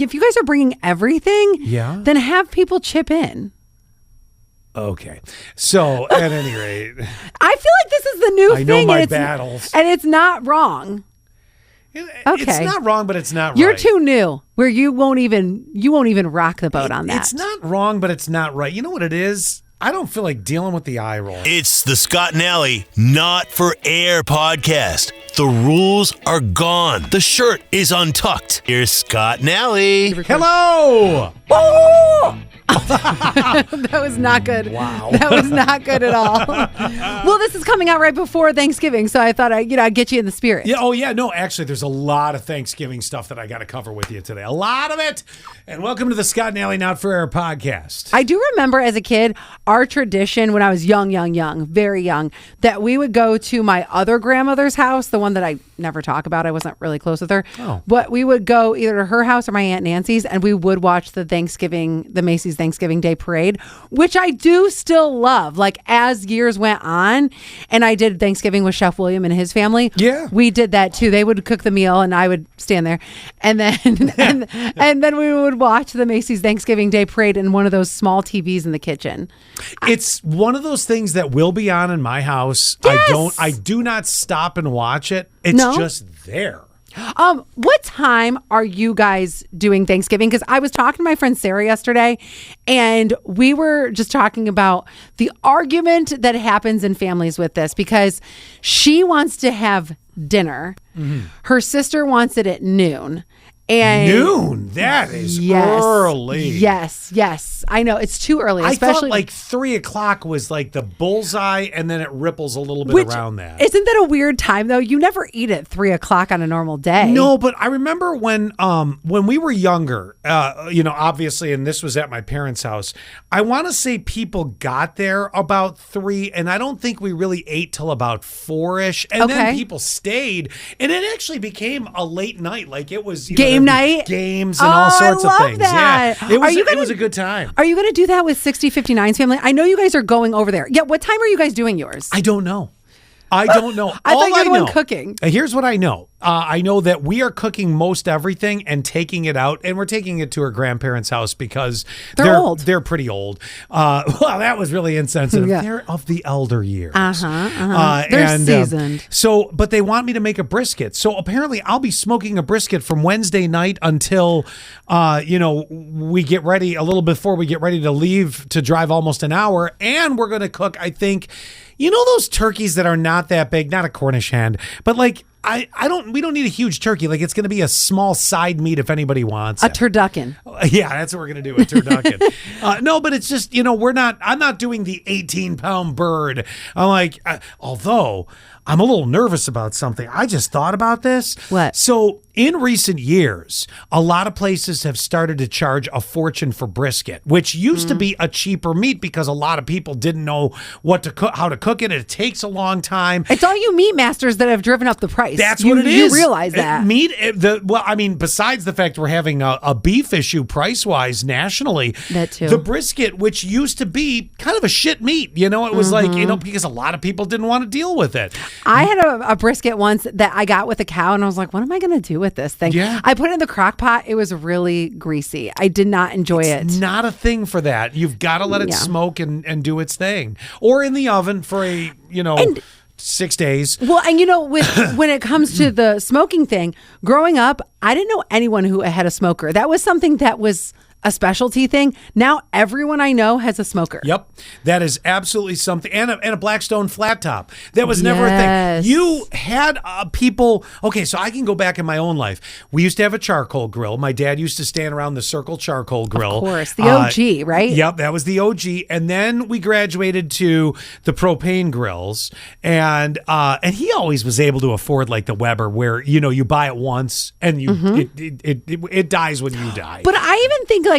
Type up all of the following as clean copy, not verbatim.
If you guys are bringing everything, then have people chip in. Okay. So, at any rate, I feel like this is the new thing. I know my battles. And it's not wrong. It's not wrong, but it's not right. You're too new, where you won't even rock the boat on that. It's not wrong, but it's not right. You know what it is? I don't feel like dealing with the eye roll. It's the Scott and Alley Not For Air podcast. The rules are gone. The shirt is untucked. Here's Scott and Alley. Hello! Oh! That was not good. Wow. That was not good at all. Well, this is coming out right before Thanksgiving, so I thought I'd get you in the spirit. Yeah. Oh, yeah. No, actually, there's a lot of Thanksgiving stuff that I got to cover with you today. A lot of it. And welcome to the Scott and Alley Not For Air podcast. I do remember as a kid, our tradition when I was young, very young, that we would go to my other grandmother's house, the one that I never talk about. I wasn't really close with her. Oh. But we would go either to her house or my Aunt Nancy's, and we would watch the Macy's Thanksgiving Day Parade, which I do still love. Like as years went on, and I did Thanksgiving with Chef William and his family. Yeah, we did that too. They would cook the meal, and I would stand there, and then and then we would watch the Macy's Thanksgiving Day Parade in one of those small TVs in the kitchen. It's one of those things that will be on in my house. Yes! I do not stop and watch it. It's just there. What time are you guys doing Thanksgiving? Because I was talking to my friend Sarah yesterday, and we were just talking about the argument that happens in families with this, because she wants to have dinner. Mm-hmm. Her sister wants it at noon. And noon? That is early. Yes. I know. It's too early. I thought like 3 o'clock was like the bullseye, and then it ripples a little bit around that. Isn't that a weird time, though? You never eat at 3 o'clock on a normal day. No, but I remember when we were younger, obviously, and this was at my parents' house, I want to say people got there about 3, and I don't think we really ate till about 4-ish, and then people stayed, and it actually became a late night. Like it was game night, games and all sorts of things. That. Yeah, it was a good time. Are you going to do that with 6059's family? I know you guys are going over there. Yeah, what time are you guys doing yours? I don't know. I thought you were the one cooking. Here's what I know. I know that we are cooking most everything and taking it out, and we're taking it to her grandparents' house because they're old. They're pretty old. Well, that was really insensitive. Yeah. They're of the elder years. They're seasoned. But they want me to make a brisket. So apparently I'll be smoking a brisket from Wednesday night until, we get ready a little before we get ready to leave to drive almost an hour. And we're going to cook, I think, those turkeys that are not that big, not a Cornish hen, but like, we don't need a huge turkey. Like it's going to be a small side meat if anybody wants a turducken. Yeah, that's what we're going to do, a turducken. No, but it's just, I'm not doing the 18-pound bird. I'm like, although I'm a little nervous about something. I just thought about this. What? So in recent years, a lot of places have started to charge a fortune for brisket, which used to be a cheaper meat because a lot of people didn't know how to cook it. It takes a long time. It's all you meat masters that have driven up the price. That's what it is. You realize that. Besides the fact we're having a beef issue price-wise nationally, that too. The brisket, which used to be kind of a shit meat, it was like, because a lot of people didn't want to deal with it. I had a brisket once that I got with a cow, and I was like, what am I going to do with this thing? Yeah. I put it in the crock pot. It was really greasy. I did not enjoy it. It's not a thing for that. You've got to let it smoke and do its thing. Or in the oven for 6 days. Well, and when it comes to the smoking thing, growing up, I didn't know anyone who had a smoker. That was something that was a specialty thing. Now everyone I know has a smoker. Yep. That is absolutely something. And a Blackstone flat top. That was never a thing. You had people. Okay, so I can go back in my own life. We used to have a charcoal grill. My dad used to stand around the circle charcoal grill. Of course. The OG, right? Yep. That was the OG. And then we graduated to the propane grills. And he always was able to afford like the Weber where, you buy it once and it dies when you die. But I even think like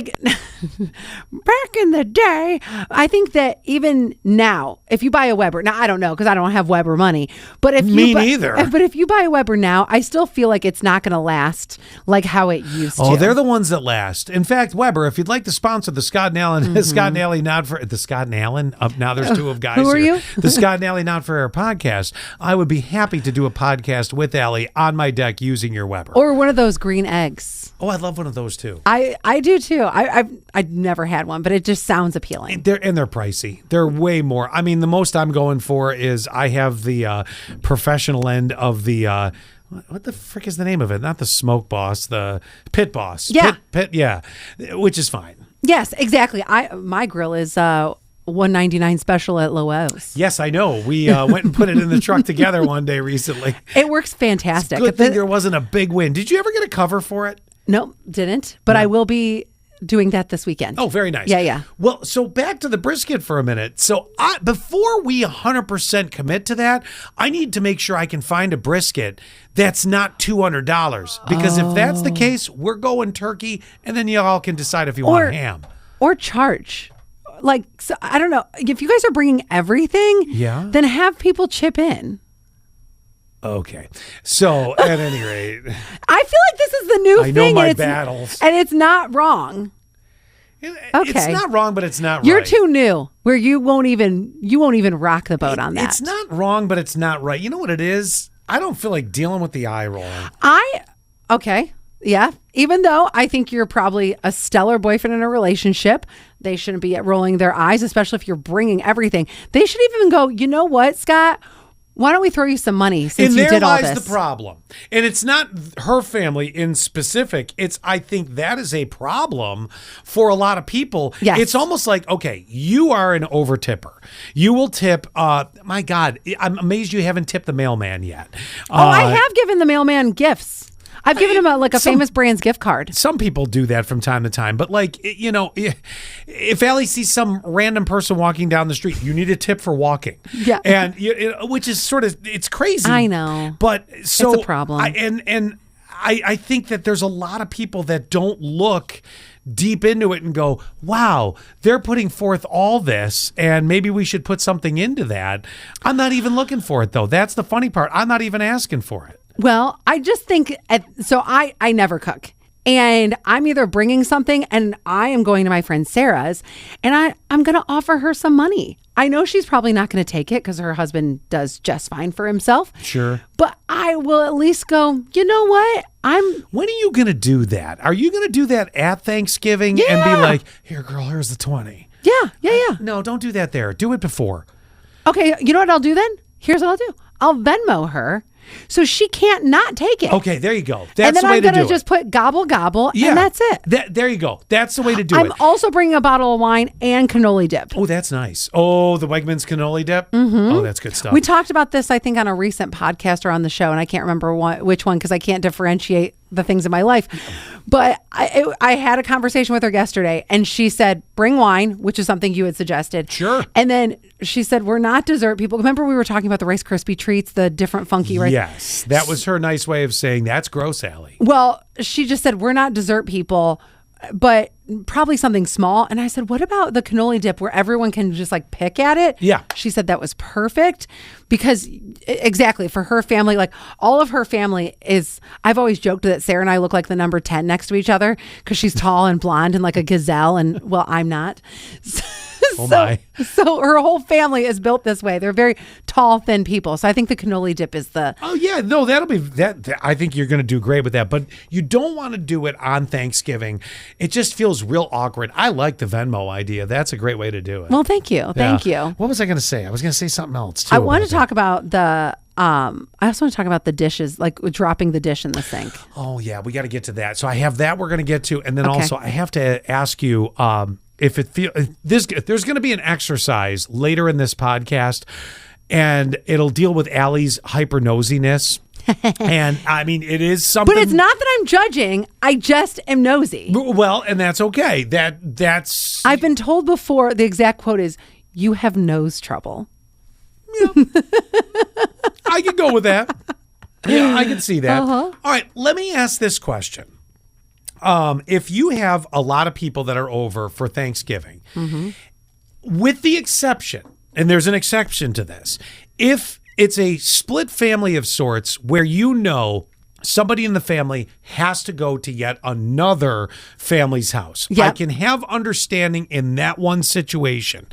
back in the day, I think that even now, if you buy a Weber, now I don't know because I don't have Weber money, but if Me you neither. But if you buy a Weber now, I still feel like it's not going to last like how it used to. Oh, they're the ones that last. In fact, Weber, if you'd like to sponsor the Scott and Allen, Scott and Allie Nod for the Scott and Allen. Now there's two of guys. Who are here. you? The Scott and Allie Nod for Air podcast. I would be happy to do a podcast with Allie on my deck using your Weber. Or one of those green eggs. Oh, I love one of those too. I do too. I've never had one, but it just sounds appealing. They're pricey. They're way more. I mean, the most I'm going for is I have the professional end of the what the frick is the name of it? Not the Smoke Boss, the Pit Boss. Yeah. Pit, yeah, which is fine. Yes, exactly. My grill is $199 special at Lowe's. Yes, I know. We went and put it in the truck together one day recently. It works fantastic. Good thing there wasn't a big win. Did you ever get a cover for it? Nope, didn't. But I will be doing that this weekend. Oh, very nice. Yeah. Well, so back to the brisket for a minute. So before we 100% commit to that, I need to make sure I can find a brisket that's not $200. Because if that's the case, we're going turkey, and then you all can decide if you want ham. Or charge. Like, so, I don't know. If you guys are bringing everything, then have people chip in. Okay. So at any rate, I feel like this is the new I thing. know my and battles. And it's not wrong. It's not wrong, but it's not right. You're too new where you won't even rock the boat on that. It's not wrong, but it's not right. You know what it is? I don't feel like dealing with the eye rolling. Okay. Yeah. Even though I think you're probably a stellar boyfriend in a relationship, they shouldn't be rolling their eyes, especially if you're bringing everything. They should even go, you know what, Scott? Why don't we throw you some money since you did all this? And there lies the problem. And it's not her family in specific. I think that is a problem for a lot of people. Yes. It's almost like, okay, you are an over tipper. You will tip, my God, I'm amazed you haven't tipped the mailman yet. I have given the mailman gifts. I've given him a famous brand's gift card. Some people do that from time to time, but if Allie sees some random person walking down the street, you need a tip for walking. Yeah, and which is sort of, it's crazy. I know, but so it's a problem. I think that there's a lot of people that don't look deep into it and go, wow, they're putting forth all this and maybe we should put something into that. I'm not even looking for it though. That's the funny part. I'm not even asking for it. Well, I just think, I never cook. And I'm either bringing something and I am going to my friend Sarah's and I'm going to offer her some money. I know she's probably not going to take it because her husband does just fine for himself. Sure. But I will at least go, you know what? When are you going to do that? Are you going to do that at Thanksgiving and be like, here, girl, here's the 20? Yeah. No, don't do that there. Do it before. Okay, you know what I'll do then? Here's what I'll do. I'll Venmo her. So she can't not take it. Okay, there you go. That's the way to do it. And then I'm going to just put gobble, gobble, and that's it. There you go. That's the way to do it. I'm also bringing a bottle of wine and cannoli dip. Oh, that's nice. Oh, the Wegmans cannoli dip? Mm-hmm. Oh, that's good stuff. We talked about this, I think, on a recent podcast or on the show, and I can't remember which one because I can't differentiate the things in my life. But I had a conversation with her yesterday, and she said, bring wine, which is something you had suggested. Sure. And then she said, we're not dessert people. Remember we were talking about the Rice Krispie treats, the different funky rice? Yes, that was her nice way of saying that's gross, Allie. Well, she just said, we're not dessert people, but probably something small. And I said, what about the cannoli dip where everyone can just like pick at it? Yeah. She said that was perfect because exactly for her family, like all of her family is, I've always joked that Sarah and I look like the number 10 next to each other because she's tall and blonde and like a gazelle. And well, I'm not. Oh my. So her whole family is built this way. They're very tall, thin people. So I think the cannoli dip is the... Oh, yeah. No, that'll be... I think you're going to do great with that. But you don't want to do it on Thanksgiving. It just feels real awkward. I like the Venmo idea. That's a great way to do it. Well, thank you. Thank you. What was I going to say? I was going to say something else, too. I want to talk about the... I also want to talk about the dishes, like dropping the dish in the sink. Oh, yeah. We got to get to that. So I have that we're going to get to. And then also I have to ask you... if it there's going to be an exercise later in this podcast, and it'll deal with Allie's hyper nosiness. And I mean, it is something. But it's not that I'm judging. I just am nosy. Well, and that's okay. That's. I've been told before. The exact quote is, "You have nose trouble." Yeah. I can go with that. Yeah, I can see that. Uh-huh. All right, let me ask this question. if you have a lot of people that are over for Thanksgiving, with the exception, and there's an exception to this, if it's a split family of sorts where somebody in the family has to go to yet another family's house. Yep. I can have understanding in that one situation.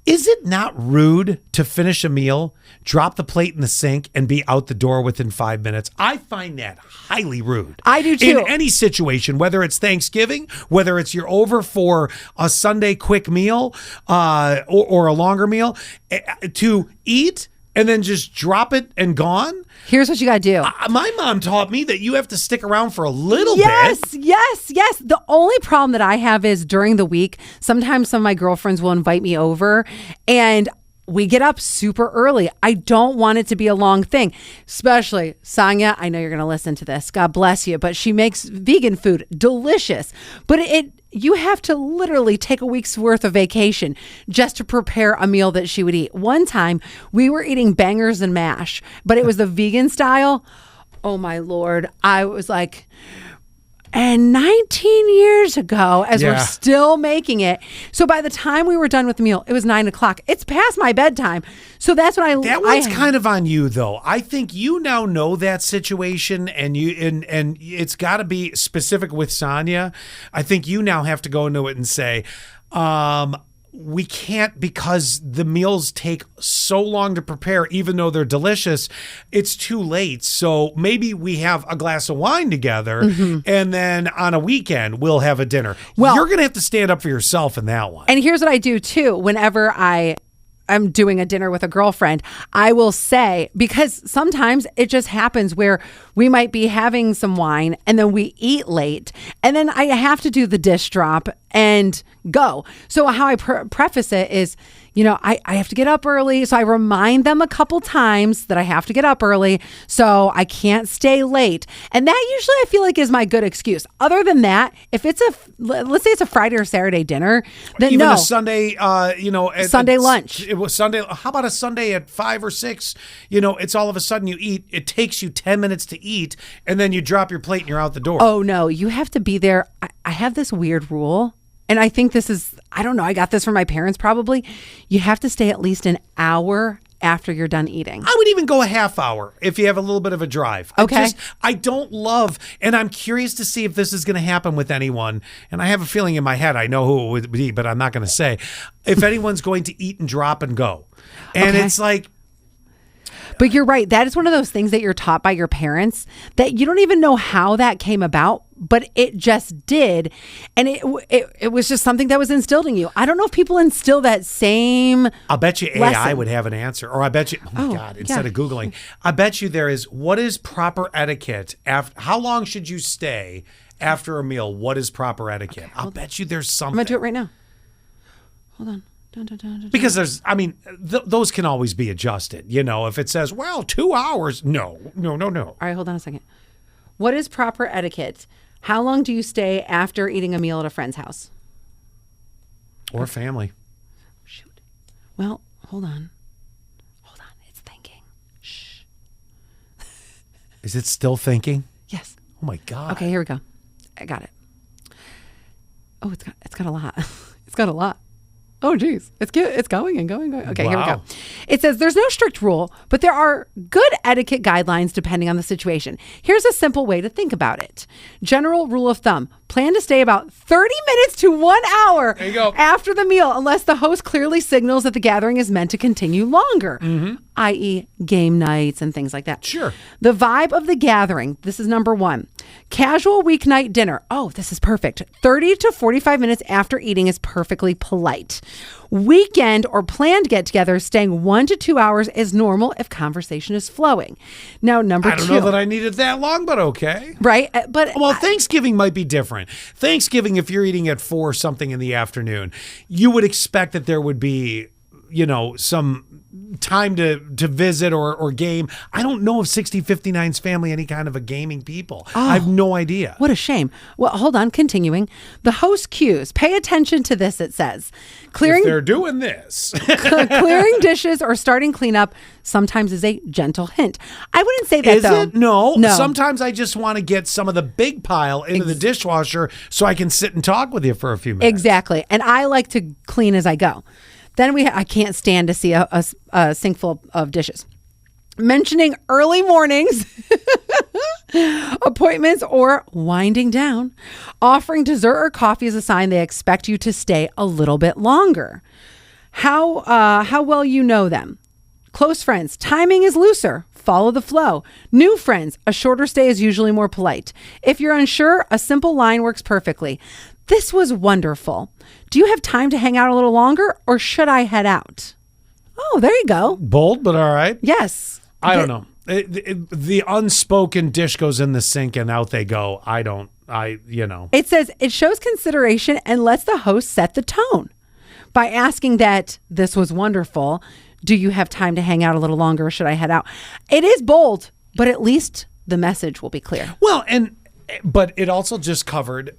Is it not rude to finish a meal, drop the plate in the sink, and be out the door within 5 minutes? I find that highly rude. I do too. In any situation, whether it's Thanksgiving, whether it's you're over for a Sunday quick meal or a longer meal, to eat and then just drop it and gone. Here's what you got to do. My mom taught me that you have to stick around for a little bit. Yes. The only problem that I have is during the week, sometimes some of my girlfriends will invite me over and we get up super early. I don't want it to be a long thing, especially Sonia. I know you're going to listen to this. God bless you. But she makes vegan food delicious. But you have to literally take a week's worth of vacation just to prepare a meal that she would eat. One time we were eating bangers and mash, but it was the vegan style. Oh my Lord. I was like, and 19 years ago, as we're still making it. So by the time we were done with the meal, it was 9 o'clock. It's past my bedtime. So that's what That one's kind of on you, though. I think you now know that situation, and it's got to be specific with Sonia. I think you now have to go into it and say, we can't, because the meals take so long to prepare, even though they're delicious, it's too late. So maybe we have a glass of wine together and then on a weekend we'll have a dinner. Well, you're going to have to stand up for yourself in that one. And here's what I do too. Whenever I'm doing a dinner with a girlfriend, I will say, because sometimes it just happens where we might be having some wine and then we eat late and then I have to do the dish drop and go. So how I preface it is, I have to get up early. So I remind them a couple times that I have to get up early. So I can't stay late. And that usually I feel like is my good excuse. Other than that, if it's let's say it's a Friday or Saturday dinner, then even a Sunday, Sunday lunch. It was Sunday. How about a Sunday at 5 or 6? It's all of a sudden you eat. It takes you 10 minutes to eat and then you drop your plate and you're out the door. Oh no, you have to be there. I have this weird rule. And I think this is, I don't know, I got this from my parents probably. You have to stay at least an hour after you're done eating. I would even go a half hour if you have a little bit of a drive. Okay. I don't love, and I'm curious to see if this is going to happen with anyone. And I have a feeling in my head, I know who it would be, but I'm not going to say. If anyone's going to eat and drop and go. And it's like, but you're right. That is one of those things that you're taught by your parents that you don't even know how that came about, but it just did. And it was just something that was instilled in you. I don't know if people instill that same I'll bet you lesson. AI would have an answer. Or I bet you, oh my God, instead of Googling, I bet you there is, what is proper etiquette? How long should you stay after a meal? What is proper etiquette? I'll bet you there's something. I'm going to do it right now. Hold on. Because those can always be adjusted. If it says, 2 hours. No. All right, hold on a second. What is proper etiquette? How long do you stay after eating a meal at a friend's house? Or family. Shoot. Well, hold on. It's thinking. Shh. Is it still thinking? Yes. Oh my God. Okay, here we go. I got it. Oh, it's got a lot. It's got a lot. Oh, geez. It's going and going. Okay, Here we go. It says there's no strict rule, but there are good etiquette guidelines depending on the situation. Here's a simple way to think about it. General rule of thumb. Plan to stay about 30 minutes to 1 hour after the meal, unless the host clearly signals that the gathering is meant to continue longer, i.e. game nights and things like that. Sure. The vibe of the gathering. This is number 1. Casual weeknight dinner. Oh, this is perfect. 30 to 45 minutes after eating is perfectly polite. Weekend or planned get-together, staying 1 to 2 hours is normal if conversation is flowing. Now, number 2. I don't know that I needed that long, but okay. Right? But Thanksgiving might be different. Thanksgiving, if you're eating at 4 something in the afternoon, you would expect that there would be some time to visit or game. I don't know if 6059's family any kind of a gaming people. I have no idea. What a shame. Well, hold on. Continuing. The host cues. Pay attention to this, it says. If they're doing this. Clearing dishes or starting cleanup sometimes is a gentle hint. I wouldn't say that, though. Is it? No. Sometimes I just want to get some of the big pile into the dishwasher so I can sit and talk with you for a few minutes. Exactly. And I like to clean as I go. Then I can't stand to see a sink full of dishes. Mentioning early mornings, appointments, or winding down. Offering dessert or coffee is a sign they expect you to stay a little bit longer. How well you know them. Close friends, timing is looser. Follow the flow. New friends, a shorter stay is usually more polite. If you're unsure, a simple line works perfectly. This was wonderful. Do you have time to hang out a little longer, or should I head out? Oh, there you go. Bold, but all right. Yes. I don't know. The unspoken dish goes in the sink and out they go. It says it shows consideration and lets the host set the tone by asking that this was wonderful. Do you have time to hang out a little longer, or should I head out? It is bold, but at least the message will be clear. Well, but it also just covered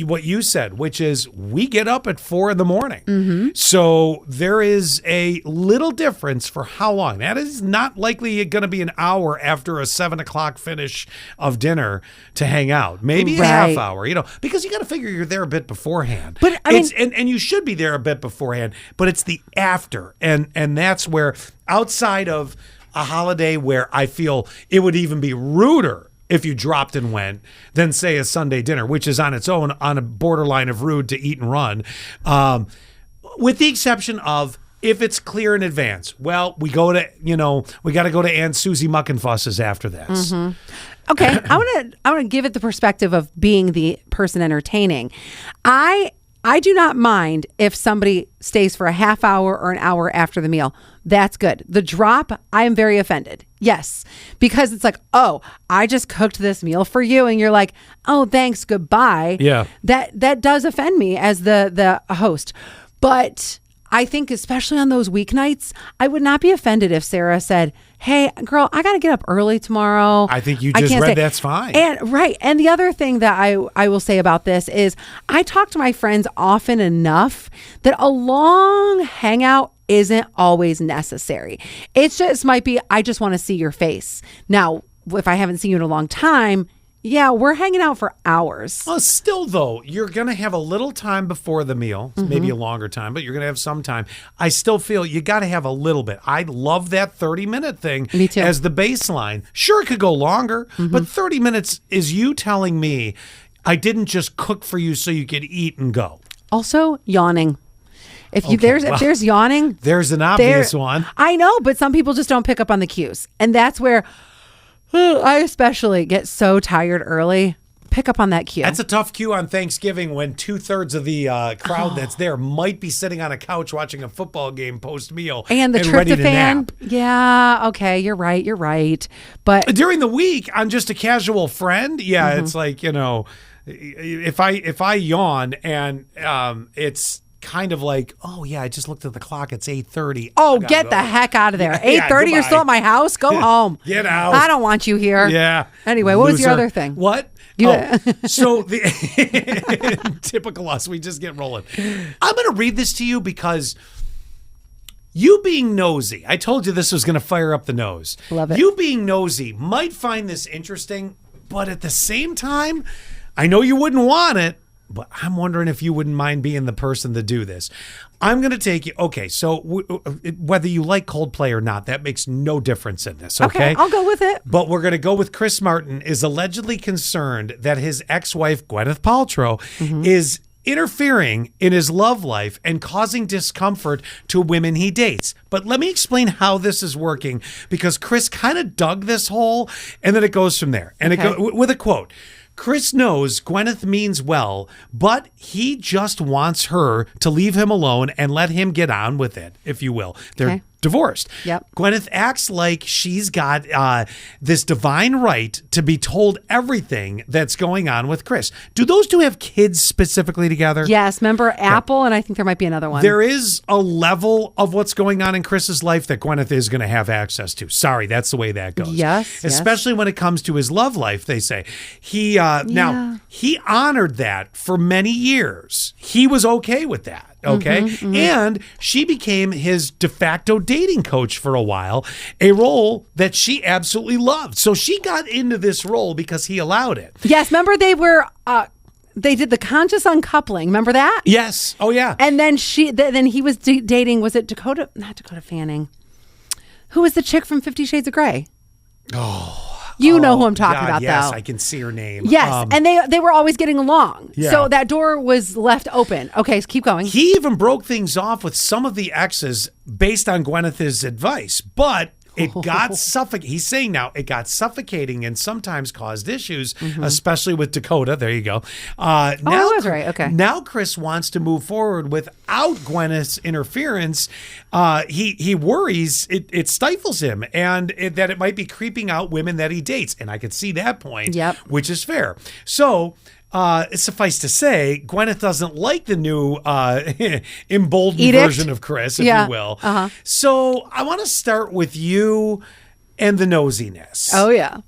what you said, which is we get up at 4 a.m. Mm-hmm. So there is a little difference for how long. That is not likely going to be an hour after a 7 o'clock finish of dinner to hang out. Maybe a half hour, because you got to figure you're there a bit beforehand. But and you should be there a bit beforehand, but it's the after. And that's where, outside of a holiday where I feel it would even be ruder if you dropped and went, than say a Sunday dinner, which is on its own on a borderline of rude to eat and run, with the exception of if it's clear in advance. Well, we got to go to Aunt Susie Muckenfuss's after this. Mm-hmm. Okay, I want to give it the perspective of being the person entertaining. I do not mind if somebody stays for a half hour or an hour after the meal. That's good. The drop, I am very offended. Yes, because it's like, oh, I just cooked this meal for you, and you're like, oh, thanks, goodbye. Yeah, that does offend me as the host. But I think especially on those weeknights, I would not be offended if Sarah said, hey, girl, I got to get up early tomorrow. I think you just read that's fine. And the other thing that I will say about this is I talk to my friends often enough that a long hangout isn't always necessary. It just might be, I just want to see your face. Now, if I haven't seen you in a long time, yeah, we're hanging out for hours. Still, though, you're going to have a little time before the meal, maybe a longer time, but you're going to have some time. I still feel you got to have a little bit. I love that 30-minute thing Me too. As the baseline. Sure, it could go longer, but 30 minutes is you telling me I didn't just cook for you so you could eat and go. Also, yawning. If there's yawning, there's an obvious one. I know, but some people just don't pick up on the cues, and that's where I especially get so tired early. Pick up on that cue. That's a tough cue on Thanksgiving when 2/3 of the crowd that's there might be sitting on a couch watching a football game post-meal and the tryptophan. Yeah, okay, you're right. But during the week, I'm just a casual friend. Yeah, it's like, if I yawn and it's kind of like, oh yeah, I just looked at the clock. It's 8:30. Oh, get the heck out of there! 8:30. You're still at my house. Go home. Get out. I don't want you here. Yeah. Anyway, what was your other thing? What? So the typical us. We just get rolling. I'm going to read this to you because you being nosy. I told you this was going to fire up the nose. Love it. You being nosy might find this interesting, but at the same time, I know you wouldn't want it. But I'm wondering if you wouldn't mind being the person to do this. I'm going to take you. Okay, so whether you like Coldplay or not, that makes no difference in this, okay? I'll go with it. But we're going to go with Chris Martin is allegedly concerned that his ex-wife, Gwyneth Paltrow, is interfering in his love life and causing discomfort to women he dates. But let me explain how this is working, because Chris kind of dug this hole, and then it goes from there. And it goes with a quote. Chris knows Gwyneth means well, but he just wants her to leave him alone and let him get on with it, if you will. They're divorced. Yep. Gwyneth acts like she's got this divine right to be told everything that's going on with Chris. Do those two have kids specifically together? Yes. Remember Apple, and I think there might be another one. There is a level of what's going on in Chris's life that Gwyneth is going to have access to. Sorry, that's the way that goes. Yes. Especially when it comes to his love life, they say. Now, he honored that for many years. He was okay with that. Okay. And she became his de facto dating coach for a while, a role that she absolutely loved. So she got into this role because he allowed it. Yes. Remember they did the conscious uncoupling. Remember that? Yes. Oh, yeah. And then then he was dating, was it not Dakota Fanning? Who was the chick from 50 Shades of Grey? You know who I'm talking about, yes, though. I can see her name. Yes, and they were always getting along. Yeah. So that door was left open. Okay, so keep going. He even broke things off with some of the exes based on Gwyneth's advice, but it got suffocating. He's saying now it got suffocating and sometimes caused issues, especially with Dakota. There you go. I was right. Okay. Now Chris wants to move forward without Gwyneth's interference. He worries it stifles him and that it might be creeping out women that he dates. And I could see that point, which is fair. So suffice to say, Gwyneth doesn't like the new emboldened version of Chris, if you will. So I want to start with you and the nosiness. Oh, yeah.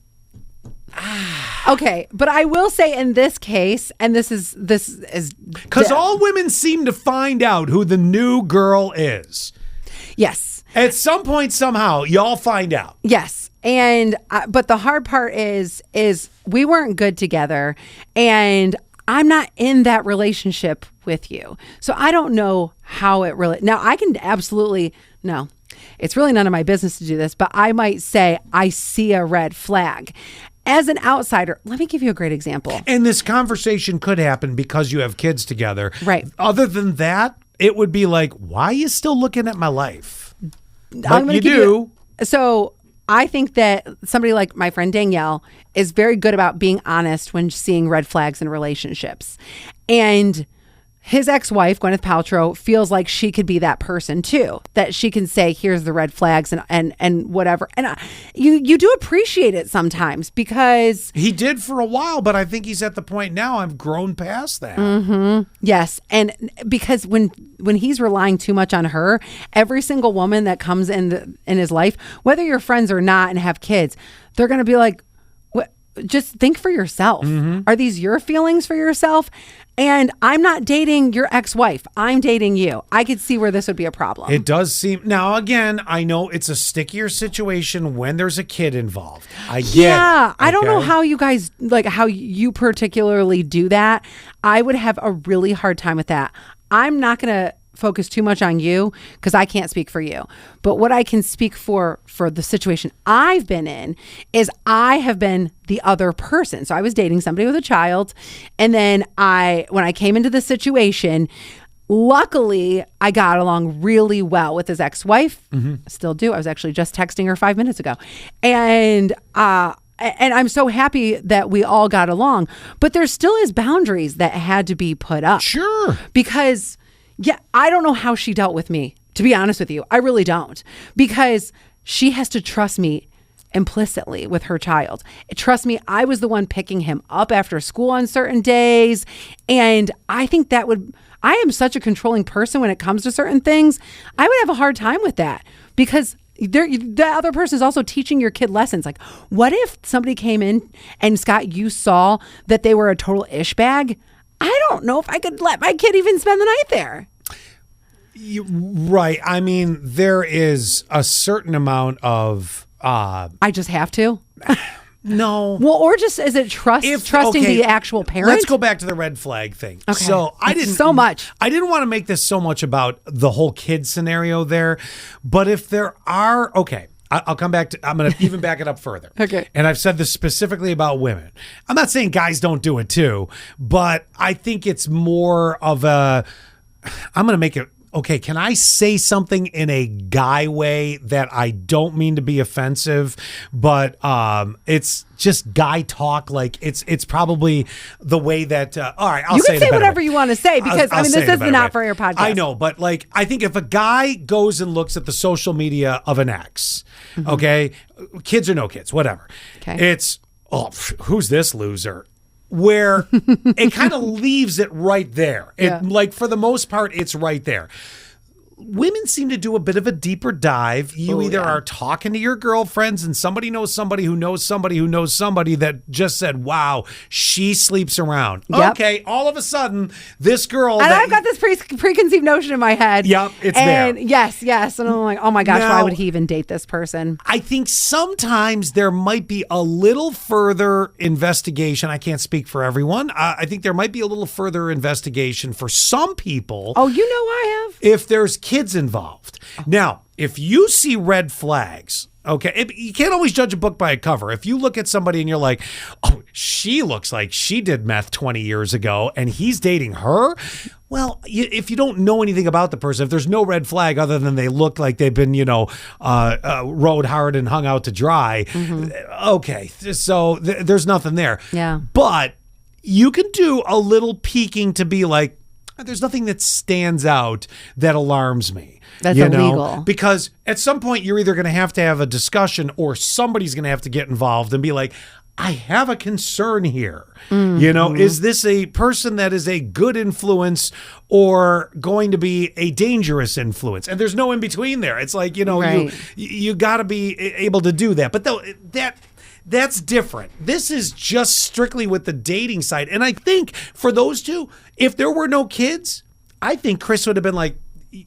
Okay, but I will say in this case, and this is because all women seem to find out who the new girl is. Yes. At some point, somehow, y'all find out. Yes. And but the hard part is we weren't good together, and I'm not in that relationship with you. So I don't know how it really. Now I can absolutely no. It's really none of my business to do this, but I might say I see a red flag. As an outsider, let me give you a great example. And this conversation could happen because you have kids together. Right. Other than that, it would be like, why are you still looking at my life? I'm But you do. So I think that somebody like my friend Danielle is very good about being honest when seeing red flags in relationships. And his ex-wife, Gwyneth Paltrow, feels like she could be that person too, that she can say, here's the red flags and whatever. And you do appreciate it sometimes because... He did for a while, but I think he's at the point now I've grown past that. Mm-hmm. Yes. And because when he's relying too much on her, every single woman that comes in his life, whether you're friends or not and have kids, they're going to be like, just think for yourself. Are these your feelings for yourself? And I'm not dating your ex-wife. I'm dating you. I could see where this would be a problem. It does seem... Now, again, I know it's a stickier situation when there's a kid involved. I get Yeah. it, I don't know okay? how you guys, like how you particularly do that. I would have a really hard time with that. I'm not going to focus too much on you because I can't speak for you. But what I can speak for the situation I've been in is I have been the other person. So I was dating somebody with a child. And then when I came into the situation, luckily I got along really well with his ex-wife. Still do. I was actually just texting her 5 minutes ago. And I'm so happy that we all got along. But there still is boundaries that had to be put up. Sure. Because... yeah, I don't know how she dealt with me, to be honest with you. I really don't. Because she has to trust me implicitly with her child. Trust me, I was the one picking him up after school on certain days. And I think I am such a controlling person when it comes to certain things. I would have a hard time with that because the other person is also teaching your kid lessons. Like, what if somebody came in and, Scott, you saw that they were a total ish bag? I don't know if I could let my kid even spend the night there. Right. I mean, there is a certain amount of... I just have to? No. Well, or just is it trusting the actual parent? Let's go back to the red flag thing. Okay. So I It's didn't so much. I didn't want to make this so much about the whole kid scenario there, but if there are... Okay. I'll come back to, I'm going to even back it up further. Okay. And I've said this specifically about women. I'm not saying guys don't do it too, but I think it's more of I'm going to make it okay, can I say something in a guy way that I don't mean to be offensive, but it's just guy talk. Like it's probably the way that, all right, I'll you say can it say a better whatever way. you want to say because, I'll this say it a is better not way. for your podcast. I know, but like, I think if a guy goes and looks at the social media of an ex, okay, kids or no kids, whatever, it's, oh, who's this loser? Where it kind of leaves it right there. Like, for the most part, it's right there. Women seem to do a bit of a deeper dive. You either are talking to your girlfriends and somebody knows somebody who knows somebody who knows somebody that just said, wow, she sleeps around. Yep. Okay, all of a sudden, this girl... And I've got this preconceived notion in my head. Yep, it's and there. Yes. And I'm like, oh my gosh, Now, why would he even date this person? I think sometimes there might be a little further investigation. I can't speak for everyone. I think there might be a little further investigation for some people. Oh, you know I have. If there's kids involved. Now, if you see red flags, okay, you can't always judge a book by a cover. If you look at somebody and you're like, oh, she looks like she did meth 20 years ago and he's dating her. Well, if you don't know anything about the person, if there's no red flag other than they look like they've been, rode hard and hung out to dry. Okay. So there's nothing there. Yeah. But you can do a little peeking to be like, there's nothing that stands out that alarms me. That's illegal. Because at some point you're either going to have a discussion or somebody's going to have to get involved and be like, I have a concern here. Is this a person that is a good influence or going to be a dangerous influence? And there's no in between there. It's like, Right. you got to be able to do that. But though that's different. This is just strictly with the dating side. And I think for those two, if there were no kids, I think Chris would have been like,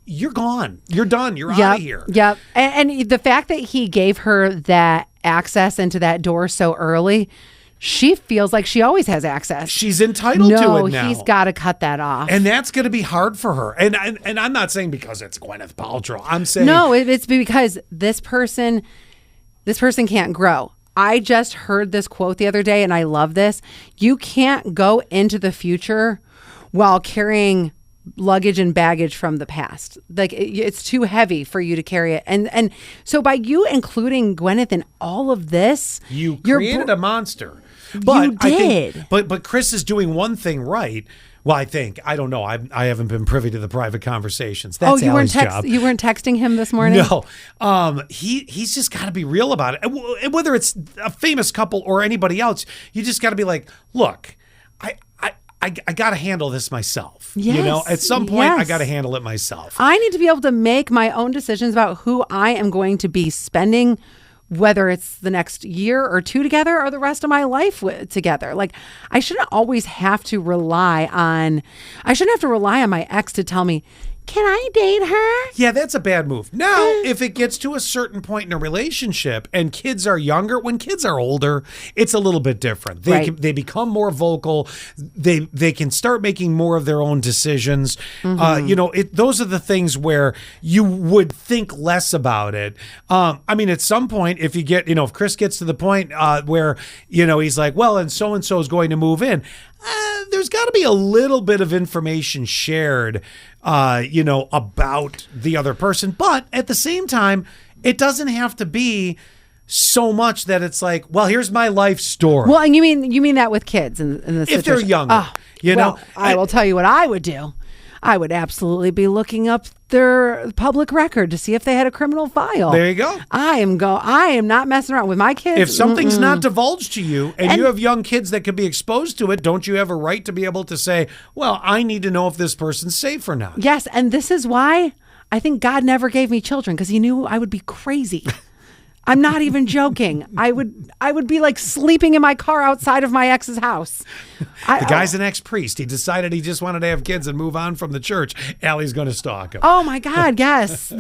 you're gone. You're done. You're out of here. Yep. And the fact that he gave her that access into that door so early, she feels like she always has access. She's entitled to it now. No, he's got to cut that off. And that's going to be hard for her. And I'm not saying because it's Gwyneth Paltrow. I'm saying... No, it's because this person can't grow. I just heard this quote the other day, and I love this. You can't go into the future while carrying luggage and baggage from the past. Like, it's too heavy for you to carry it. And so by you including Gwyneth in all of this, you created a monster. But you did. But Chris is doing one thing right. Well, I don't know. I haven't been privy to the private conversations. That's Allie's job. You weren't texting him this morning? No. He's just got to be real about it. And whether it's a famous couple or anybody else, you just got to be like, look, I got to handle this myself. Yes, at some point, I got to handle it myself. I need to be able to make my own decisions about who I am going to be spending, whether it's the next year or two together or the rest of my life together. Like, I shouldn't always have to rely on my ex to tell me, can I date her? Yeah, that's a bad move. Now, if it gets to a certain point in a relationship and kids are younger, when kids are older, it's a little bit different. They become more vocal. They can start making more of their own decisions. Those are the things where you would think less about it. At some point, if you get, if Chris gets to the point where, he's like, well, and so is going to move in, there's got to be a little bit of information shared, about the other person. But at the same time, it doesn't have to be so much that it's like, well, here's my life story. Well, and you mean that with kids in the situation? If they're younger, I will tell you what I would do. I would absolutely be looking up their public record to see if they had a criminal file. There you go. I am not messing around with my kids. If something's not divulged to you and you have young kids that could be exposed to it, don't you have a right to be able to say, well, I need to know if this person's safe or not? Yes, and this is why I think God never gave me children, because he knew I would be crazy. I'm not even joking. I would be like sleeping in my car outside of my ex's house. The guy's an ex-priest. He decided he just wanted to have kids and move on from the church. Allie's going to stalk him. Oh my God, yes.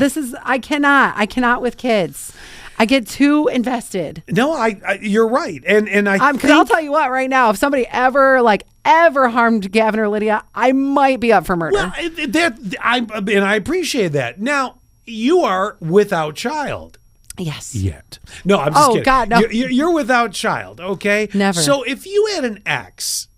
I cannot with kids. I get too invested. No, you're right. And because I'll tell you what, right now, if somebody ever harmed Gavin or Lydia, I might be up for murder. Well, I appreciate that. Now, you are without child. Yes. Yet. No, I'm just kidding. Oh, God, no. You're without child, okay? Never. So if you had an ex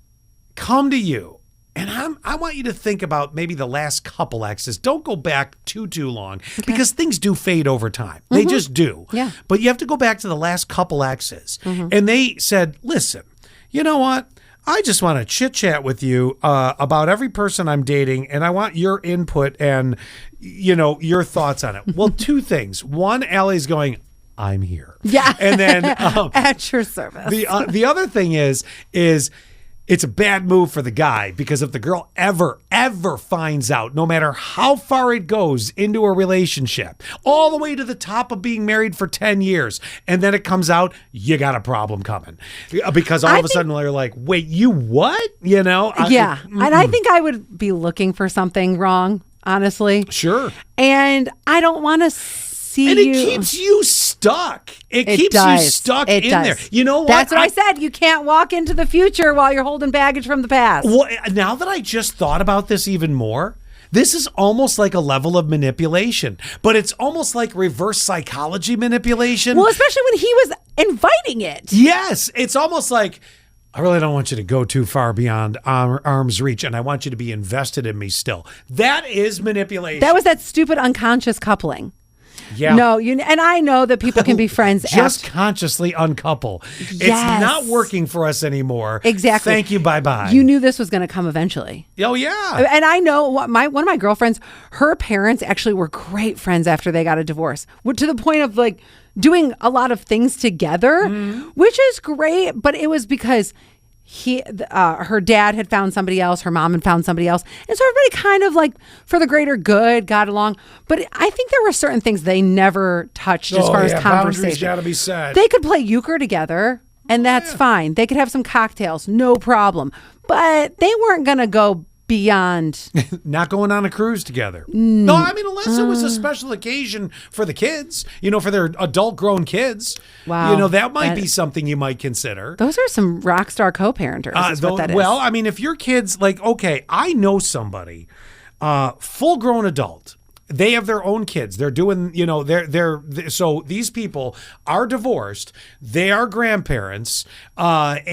come to you And I want you to think about maybe the last couple exes. Don't go back too long because things do fade over time. They just do. Yeah. But you have to go back to the last couple exes. And they said, listen, you know what? I just want to chit chat with you about every person I'm dating, and I want your input and, your thoughts on it. Well, two things. One, Allie's going, I'm here. Yeah. And then at your service. The other thing is it's a bad move for the guy, because if the girl ever finds out, no matter how far it goes into a relationship, all the way to the top of being married for 10 years, and then it comes out, you got a problem coming. Because all of a sudden they're like, wait, you what? Yeah. And I think I would be looking for something wrong, honestly. Sure. And I don't want to see and you. it keeps you stuck. It keeps does. you stuck It in does. there. You know what? That's what I said. You can't walk into the future while you're holding baggage from the past. Well, now that I just thought about this even more, this is almost like a level of manipulation, but it's almost like reverse psychology manipulation. Well, especially when he was inviting it. Yes. It's almost like, I really don't want you to go too far beyond arm's reach, and I want you to be invested in me still. That is manipulation. That was that stupid unconscious coupling. Yeah. No, and I know that people can be friends. Just consciously uncouple. Yes. It's not working for us anymore. Exactly. Thank you. Bye-bye. You knew this was going to come eventually. Oh, yeah. And I know one of my girlfriends, her parents actually were great friends after they got a divorce, to the point of like doing a lot of things together, which is great. But it was because her dad had found somebody else, her mom had found somebody else, and so everybody kind of like for the greater good got along. But I think there were certain things they never touched as far as conversation. Boundaries got to be set. They could play euchre together, and that's fine. They could have some cocktails, no problem. But they weren't gonna go beyond. Not going on a cruise together. No, I mean, unless it was a special occasion for the kids, for their adult grown kids. Wow. That might be something you might consider. Those are some rock star co-parenters is what that is. Well, I mean, if your kids, okay, I know somebody, full grown adult. They have their own kids. They're doing, so these people are divorced. They are grandparents, but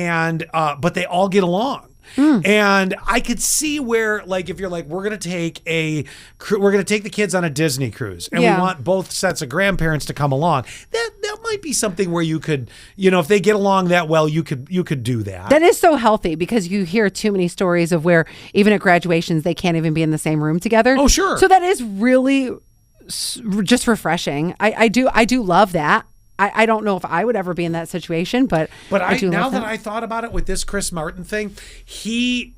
they all get along. And I could see where, like, if you're like, we're gonna take the kids on a Disney cruise, and we want both sets of grandparents to come along. That might be something where you could, if they get along that well, you could do that. That is so healthy, because you hear too many stories of where even at graduations they can't even be in the same room together. Oh, sure. So that is really just refreshing. I do love that. I don't know if I would ever be in that situation, but I do now love that I thought about it with this Chris Martin thing, he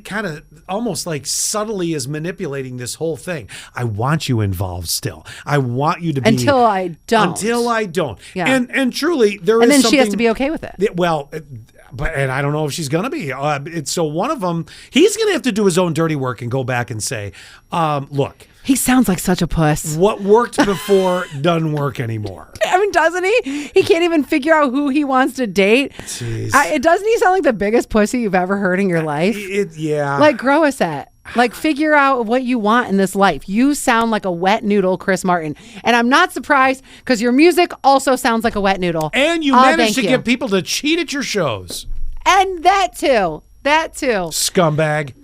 kind of almost like subtly is manipulating this whole thing. I want you involved still. I want you to be until I don't. Yeah. And truly there is and then something, she has to be okay with it. Well, and I don't know if she's going to be. So one of them, he's going to have to do his own dirty work and go back and say, look. He sounds like such a puss. What worked before doesn't work anymore. I mean, doesn't he? He can't even figure out who he wants to date. Jeez. Doesn't he sound like the biggest pussy you've ever heard in your life? Yeah. Like, grow a set. Like, figure out what you want in this life. You sound like a wet noodle, Chris Martin. And I'm not surprised, because your music also sounds like a wet noodle. And you managed to get people to cheat at your shows. And that too. Scumbag.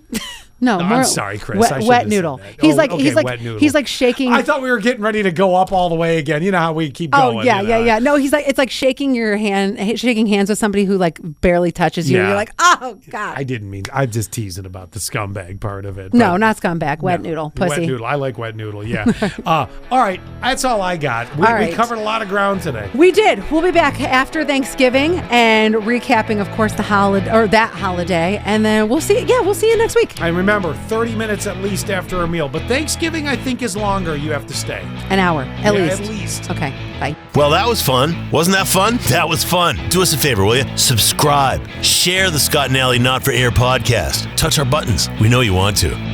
No, I'm sorry, Chris. Wet noodle. He's like wet noodle. He's like shaking. I thought we were getting ready to go up all the way again. You know how we keep going. Oh yeah. No, it's like shaking hands with somebody who like barely touches you. Yeah. And you're like, oh God. I didn't mean. I'm just teasing about the scumbag part of it. No, not scumbag. Wet noodle, pussy. Wet noodle. I like wet noodle. Yeah. All right. That's all I got. We covered a lot of ground today. We did. We'll be back after Thanksgiving and recapping, of course, that holiday, and then we'll see. Yeah, we'll see you next week. And remember, 30 minutes at least after a meal. But Thanksgiving, I think, is longer. You have to stay. An hour, at least. At least. Okay, bye. Well, that was fun. Wasn't that fun? That was fun. Do us a favor, will you? Subscribe. Share the Scott and Alley Not for Air podcast. Touch our buttons. We know you want to.